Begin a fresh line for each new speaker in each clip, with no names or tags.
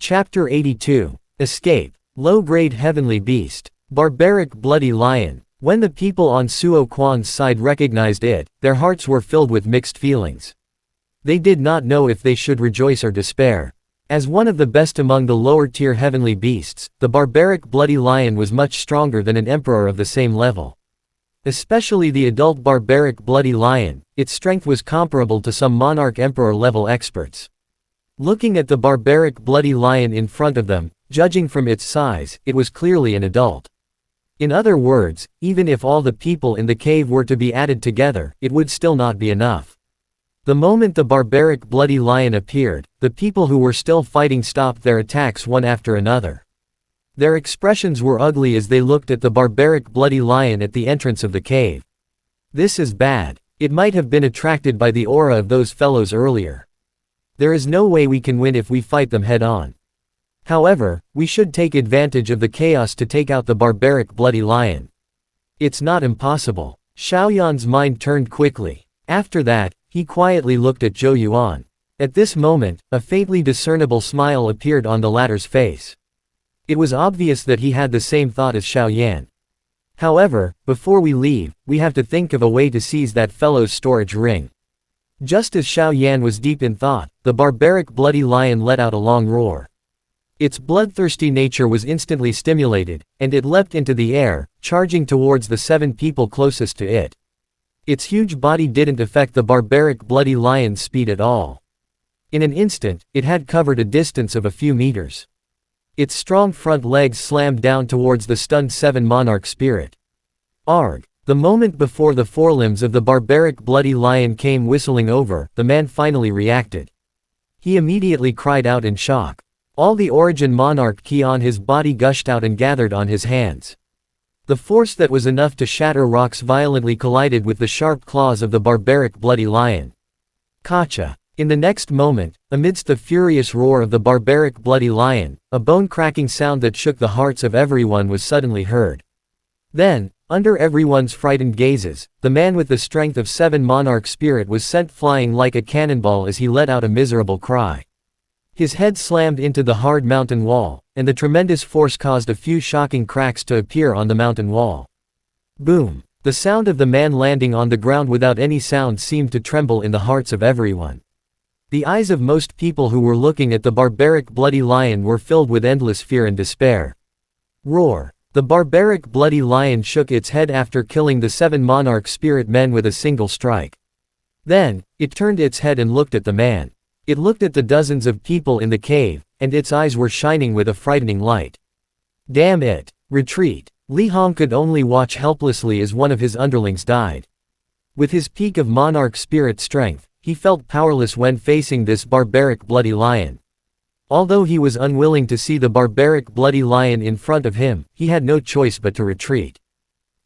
Chapter 82. Escape. Low-grade heavenly beast. Barbaric bloody lion. When the people on Suo Quan's side recognized it, their hearts were filled with mixed feelings. They did not know if they should rejoice or despair. As one of the best among the lower-tier heavenly beasts, the barbaric bloody lion was much stronger than an emperor of the same level. Especially the adult barbaric bloody lion, its strength was comparable to some monarch emperor-level experts. Looking at the barbaric bloody lion in front of them, judging from its size, it was clearly an adult. In other words, even if all the people in the cave were to be added together, it would still not be enough. The moment the barbaric bloody lion appeared, the people who were still fighting stopped their attacks one after another. Their expressions were ugly as they looked at the barbaric bloody lion at the entrance of the cave. This is bad. It might have been attracted by the aura of those fellows earlier. There is no way we can win if we fight them head-on. However, we should take advantage of the chaos to take out the barbaric bloody lion. It's not impossible. Xiaoyan's mind turned quickly. After that, he quietly looked at Zhou Yuan. At this moment, a faintly discernible smile appeared on the latter's face. It was obvious that he had the same thought as Xiaoyan. However, before we leave, we have to think of a way to seize that fellow's storage ring. Just as Xiaoyan was deep in thought, the barbaric bloody lion let out a long roar. Its bloodthirsty nature was instantly stimulated, and it leapt into the air, charging towards the 7 people closest to it. Its huge body didn't affect the barbaric bloody lion's speed at all. In an instant, it had covered a distance of a few meters. Its strong front legs slammed down towards the stunned 7 monarch spirit. Arg! The moment before the forelimbs of the barbaric bloody lion came whistling over, the man finally reacted. He immediately cried out in shock. All the origin monarch ki on his body gushed out and gathered on his hands. The force that was enough to shatter rocks violently collided with the sharp claws of the barbaric bloody lion. Kacha! In the next moment, amidst the furious roar of the barbaric bloody lion, a bone-cracking sound that shook the hearts of everyone was suddenly heard. Then, under everyone's frightened gazes, the man with the strength of 7 monarch spirit was sent flying like a cannonball as he let out a miserable cry. His head slammed into the hard mountain wall, and the tremendous force caused a few shocking cracks to appear on the mountain wall. Boom! The sound of the man landing on the ground without any sound seemed to tremble in the hearts of everyone. The eyes of most people who were looking at the barbaric bloody lion were filled with endless fear and despair. Roar! The barbaric bloody lion shook its head after killing the 7 monarch spirit men with a single strike. Then, it turned its head and looked at the man. It looked at the dozens of people in the cave, and its eyes were shining with a frightening light. Damn it! Retreat! Li Hong could only watch helplessly as one of his underlings died. With his peak of monarch spirit strength, he felt powerless when facing this barbaric bloody lion. Although he was unwilling to see the barbaric bloody lion in front of him, he had no choice but to retreat.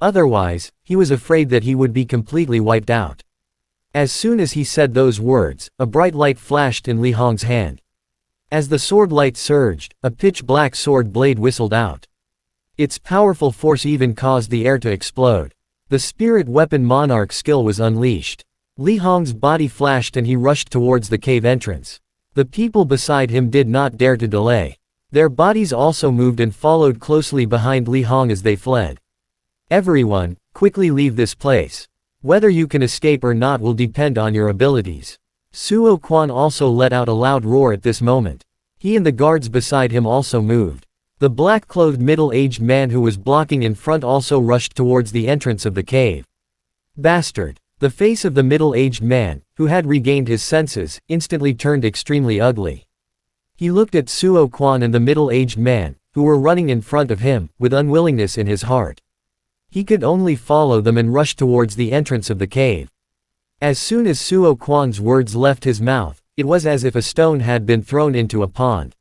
Otherwise, he was afraid that he would be completely wiped out. As soon as he said those words, a bright light flashed in Li Hong's hand. As the sword light surged, a pitch-black sword blade whistled out. Its powerful force even caused the air to explode. The spirit weapon monarch skill was unleashed. Li Hong's body flashed and he rushed towards the cave entrance. The people beside him did not dare to delay. Their bodies also moved and followed closely behind Li Hong as they fled. Everyone, quickly leave this place. Whether you can escape or not will depend on your abilities. Suo Quan also let out a loud roar at this moment. He and the guards beside him also moved. The black-clothed middle-aged man who was blocking in front also rushed towards the entrance of the cave. Bastard! The face of the middle-aged man, who had regained his senses, instantly turned extremely ugly. He looked at Suo Quan and the middle-aged man, who were running in front of him, with unwillingness in his heart. He could only follow them and rush towards the entrance of the cave. As soon as Suo Quan's words left his mouth, it was as if a stone had been thrown into a pond.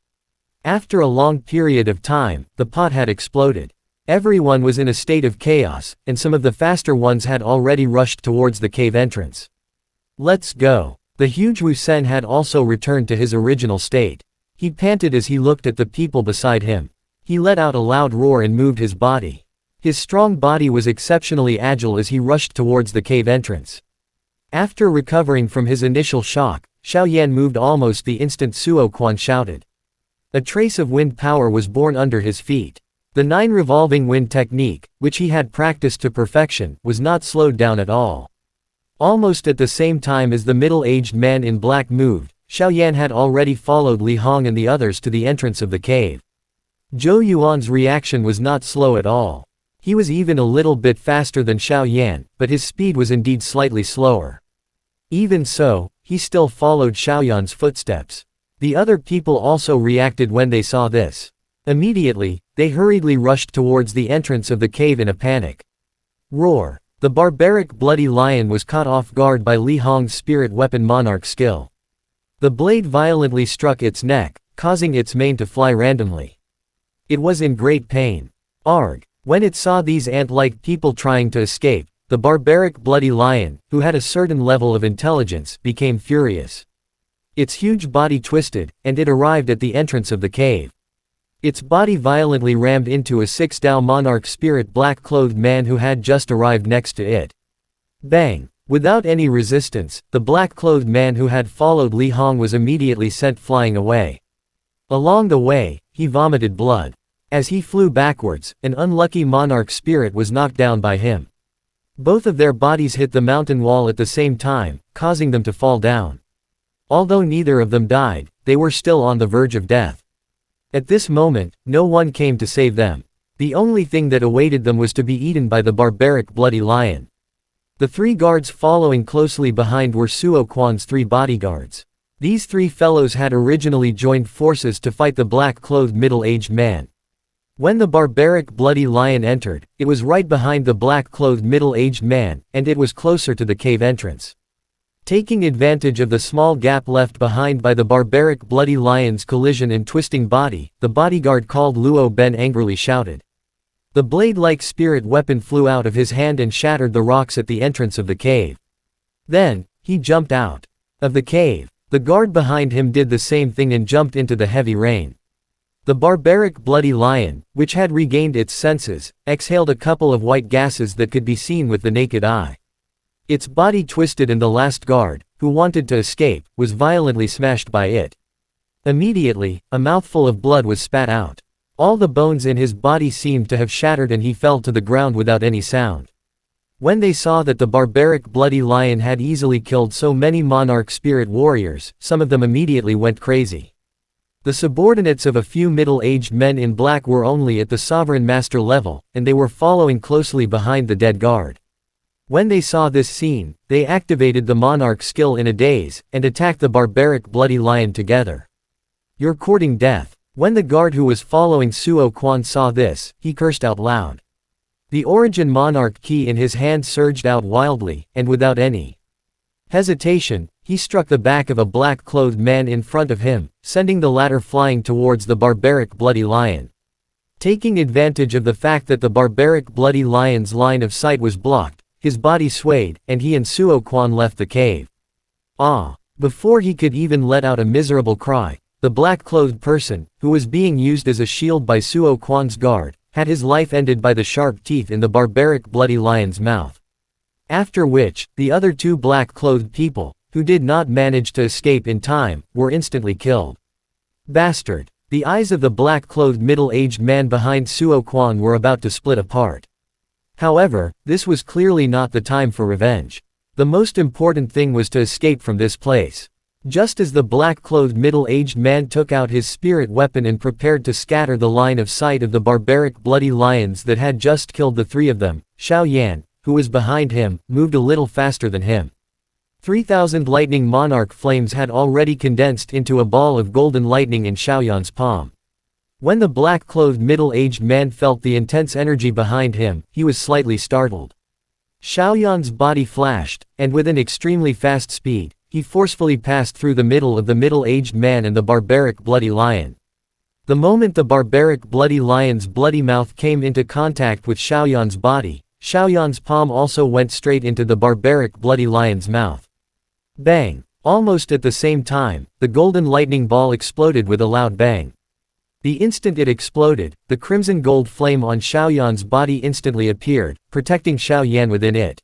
After a long period of time, the pot had exploded. Everyone was in a state of chaos, and some of the faster ones had already rushed towards the cave entrance. Let's go. The huge Wu Sen had also returned to his original state. He panted as he looked at the people beside him. He let out a loud roar and moved his body. His strong body was exceptionally agile as he rushed towards the cave entrance. After recovering from his initial shock, Xiaoyan moved almost the instant Suo Quan shouted. A trace of wind power was born under his feet. The 9 revolving wind technique, which he had practiced to perfection, was not slowed down at all. Almost at the same time as the middle-aged man in black moved, Xiaoyan had already followed Li Hong and the others to the entrance of the cave. Zhou Yuan's reaction was not slow at all. He was even a little bit faster than Xiaoyan, but his speed was indeed slightly slower. Even so, he still followed Xiaoyan's footsteps. The other people also reacted when they saw this. Immediately, they hurriedly rushed towards the entrance of the cave in a panic. Roar! The barbaric bloody lion was caught off guard by Li Hong's spirit weapon monarch skill. The blade violently struck its neck, causing its mane to fly randomly. It was in great pain. Arg! When it saw these ant-like people trying to escape, the barbaric bloody lion, who had a certain level of intelligence, became furious. Its huge body twisted, and it arrived at the entrance of the cave. Its body violently rammed into a 6 Dao monarch spirit black-clothed man who had just arrived next to it. Bang! Without any resistance, the black-clothed man who had followed Li Hong was immediately sent flying away. Along the way, he vomited blood. As he flew backwards, an unlucky monarch spirit was knocked down by him. Both of their bodies hit the mountain wall at the same time, causing them to fall down. Although neither of them died, they were still on the verge of death. At this moment, no one came to save them. The only thing that awaited them was to be eaten by the barbaric bloody lion. The 3 guards following closely behind were Suo Quan's 3 bodyguards. These 3 fellows had originally joined forces to fight the black-clothed middle-aged man. When the barbaric bloody lion entered, it was right behind the black-clothed middle-aged man, and it was closer to the cave entrance. Taking advantage of the small gap left behind by the barbaric bloody lion's collision and twisting body, the bodyguard called Luo Ben angrily shouted. The blade-like spirit weapon flew out of his hand and shattered the rocks at the entrance of the cave. Then, he jumped out of the cave. The guard behind him did the same thing and jumped into the heavy rain. The barbaric bloody lion, which had regained its senses, exhaled a couple of white gases that could be seen with the naked eye. Its body twisted and the last guard, who wanted to escape, was violently smashed by it. Immediately, a mouthful of blood was spat out. All the bones in his body seemed to have shattered and he fell to the ground without any sound. When they saw that the barbaric bloody lion had easily killed so many monarch spirit warriors, some of them immediately went crazy. The subordinates of a few middle-aged men in black were only at the sovereign master level, and they were following closely behind the dead guard. When they saw this scene, they activated the monarch skill in a daze, and attacked the barbaric bloody lion together. You're courting death. When the guard who was following Suo Quan saw this, he cursed out loud. The origin monarch key in his hand surged out wildly, and without any hesitation, he struck the back of a black-clothed man in front of him, sending the latter flying towards the barbaric bloody lion. Taking advantage of the fact that the barbaric bloody lion's line of sight was blocked, his body swayed, and he and Suo Quan left the cave. Ah! Before he could even let out a miserable cry, the black-clothed person, who was being used as a shield by Suo Quan's guard, had his life ended by the sharp teeth in the barbaric bloody lion's mouth. After which, the other 2 black-clothed people, who did not manage to escape in time, were instantly killed. Bastard! The eyes of the black-clothed middle-aged man behind Suo Quan were about to split apart. However, this was clearly not the time for revenge. The most important thing was to escape from this place. Just as the black-clothed middle-aged man took out his spirit weapon and prepared to scatter the line of sight of the barbaric bloody lions that had just killed the 3 of them, Xiaoyan, who was behind him, moved a little faster than him. 3,000 lightning monarch flames had already condensed into a ball of golden lightning in Xiaoyan's palm. When the black-clothed middle-aged man felt the intense energy behind him, he was slightly startled. Xiaoyan's body flashed, and with an extremely fast speed, he forcefully passed through the middle of the middle-aged man and the barbaric bloody lion. The moment the barbaric bloody lion's bloody mouth came into contact with Xiaoyan's body, Xiaoyan's palm also went straight into the barbaric bloody lion's mouth. Bang! Almost at the same time, the golden lightning ball exploded with a loud bang. The instant it exploded, the crimson gold flame on Xiaoyan's body instantly appeared, protecting Xiaoyan within it.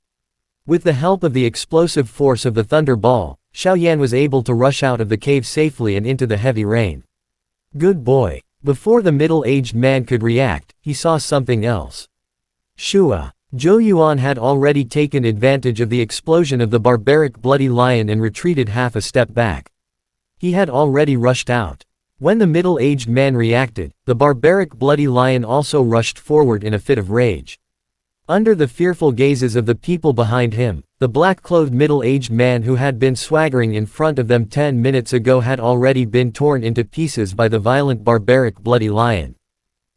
With the help of the explosive force of the thunder ball, Xiaoyan was able to rush out of the cave safely and into the heavy rain. Good boy. Before the middle-aged man could react, he saw something else. Shua. Zhou Yuan had already taken advantage of the explosion of the barbaric bloody lion and retreated half a step back. He had already rushed out. When the middle-aged man reacted, the barbaric bloody lion also rushed forward in a fit of rage. Under the fearful gazes of the people behind him, the black-clothed middle-aged man who had been swaggering in front of them 10 minutes ago had already been torn into pieces by the violent barbaric bloody lion.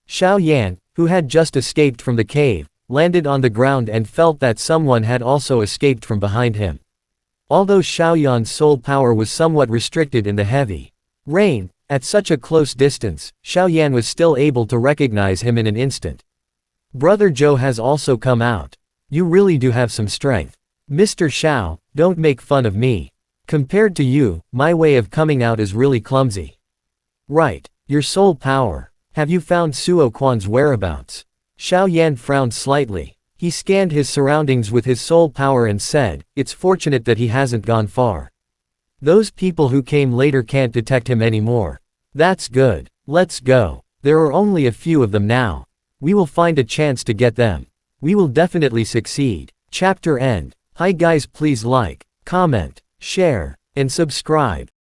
Xiao Yan, who had just escaped from the cave, landed on the ground and felt that someone had also escaped from behind him. Although Xiao Yan's soul power was somewhat restricted in the heavy rain, at such a close distance, Xiao Yan was still able to recognize him in an instant. Brother Zhou has also come out. You really do have some strength. Mr. Xiao, don't make fun of me. Compared to you, my way of coming out is really clumsy. Right, your soul power. Have you found Suo Quan's whereabouts? Xiao Yan frowned slightly. He scanned his surroundings with his soul power and said, it's fortunate that he hasn't gone far. Those people who came later can't detect him anymore. That's good. Let's go. There are only a few of them now. We will find a chance to get them. We will definitely succeed. Chapter end. Hi guys, please like, comment, share, and subscribe.